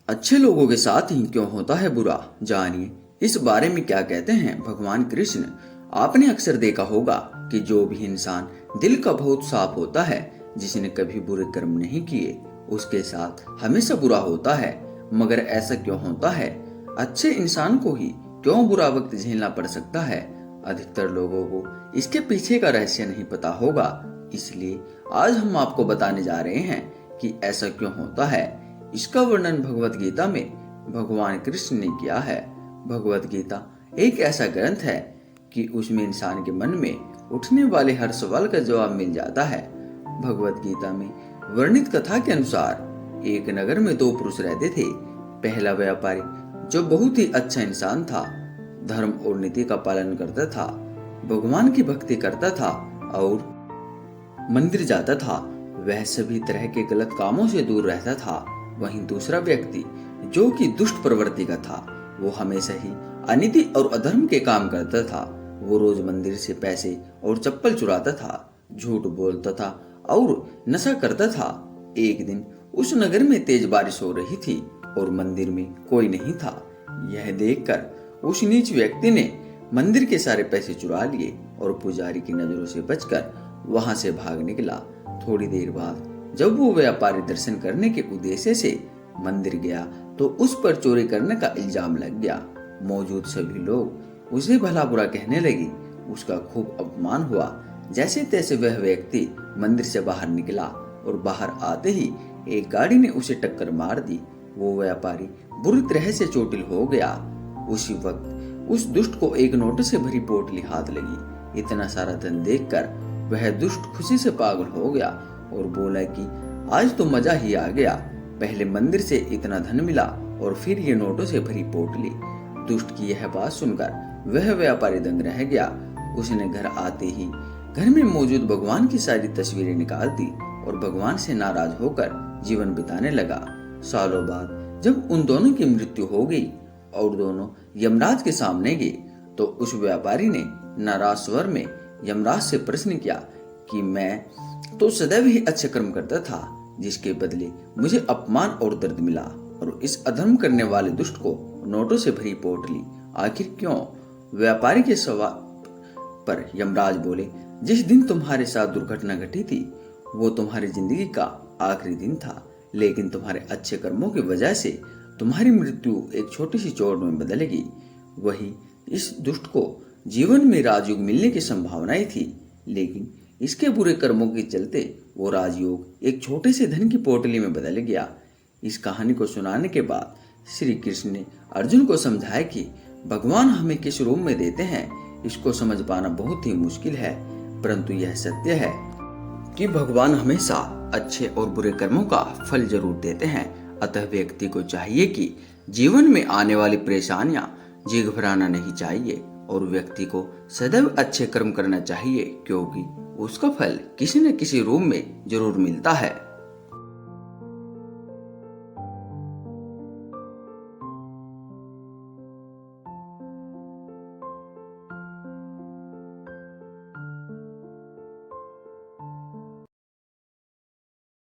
अच्छे लोगों के साथ ही क्यों होता है बुरा, जानिए इस बारे में क्या कहते हैं भगवान कृष्ण। आपने अक्सर देखा होगा कि जो भी इंसान दिल का बहुत साफ होता है, जिसने कभी बुरे कर्म नहीं किए, उसके साथ हमेशा बुरा होता है। मगर ऐसा क्यों होता है? अच्छे इंसान को ही क्यों बुरा वक्त झेलना पड़ सकता है? अधिकतर लोगों को इसके पीछे का रहस्य नहीं पता होगा। इसलिए आज हम आपको बताने जा रहे हैं कि ऐसा क्यों होता है। इसका वर्णन भगवत गीता में भगवान कृष्ण ने किया है। भगवत गीता एक ऐसा ग्रंथ है कि उसमें इंसान के मन में उठने वाले हर सवाल का जवाब मिल जाता है। भगवत गीता में वर्णित कथा के अनुसार एक नगर में दो पुरुष रहते थे। पहला व्यापारी जो बहुत ही अच्छा इंसान था, धर्म और नीति का पालन करता था, भगवान की भक्ति करता था और मंदिर जाता था। वह सभी तरह के गलत कामों से दूर रहता था। वहीं दूसरा व्यक्ति जो कि दुष्ट प्रवृत्ति का था, वो हमेशा ही अनीति और अधर्म के काम करता था। वो रोज मंदिर से पैसे और चप्पल चुराता था, झूठ बोलता था और नशा करता था। एक दिन उस नगर में तेज बारिश हो रही थी और मंदिर में कोई नहीं था। यह देखकर उस नीच व्यक्ति ने मंदिर के सारे पैसे चुरा लिए और पुजारी की नजरों से बचकर वहां से भाग निकला। थोड़ी देर बाद जब वो व्यापारी दर्शन करने के उद्देश्य से मंदिर गया तो उस पर चोरी करने का इल्जाम लग गया। मौजूद सभी लोग उसे भला बुरा कहने लगे। उसका खूब अपमान हुआ। जैसे तैसे वह व्यक्ति मंदिर से बाहर निकला और बाहर आते ही एक गाड़ी ने उसे टक्कर मार दी। वो व्यापारी बुरी तरह से चोटिल हो गया। उसी वक्त उस दुष्ट को एक नोट से भरी पोटली हाथ लगी। इतना सारा धन देखकर वह दुष्ट खुशी से पागल हो गया और बोला कि आज तो मजा ही आ गया। पहले मंदिर से इतना धन मिला और फिर ये नोटों से भरी पोटली। दुष्ट की यह बात सुनकर वह व्यापारी दंग रह गया। उसने घर आते ही घर में मौजूद भगवान की सारी तस्वीरें निकाल दी और भगवान से नाराज होकर जीवन बिताने लगा। सालों बाद जब उन दोनों की मृत्यु हो गई और दोनों यमराज के सामने गए, तो उस व्यापारी ने नाराज स्वर में यमराज से प्रश्न किया कि मैं तो सदैव ही अच्छे कर्म करता था, जिसके बदले मुझे अपमान और दर्द मिला, और इस अधर्म करने वाले दुष्ट को नोटों से भरी पोटली आखिर क्यों? व्यापारी के सवाल पर यमराज बोले, जिस दिन तुम्हारे साथ दुर्घटना घटी थी वो तुम्हारी जिंदगी का आखिरी दिन था, लेकिन तुम्हारे अच्छे कर्मों की वजह से तुम्हारी मृत्यु एक छोटी सी चोट में बदलेगी। वही इस दुष्ट को जीवन में राजयोग मिलने की संभावनाएं थी, लेकिन इसके बुरे कर्मों के चलते वो राजयोग एक छोटे से धन की पोटली में बदल गया। इस कहानी को सुनाने के बाद श्री कृष्ण ने अर्जुन को समझाया कि भगवान हमें किस रूप में देते हैं इसको समझ पाना बहुत ही मुश्किल है, परंतु यह सत्य है कि भगवान हमेशा अच्छे और बुरे कर्मों का फल जरूर देते हैं। अतः व्यक्ति को चाहिए कि जीवन में आने वाली परेशानियां जी घबराना नहीं चाहिए और व्यक्ति को सदैव अच्छे कर्म करना चाहिए, क्योंकि उसका फल किसी न किसी रूप में जरूर मिलता है।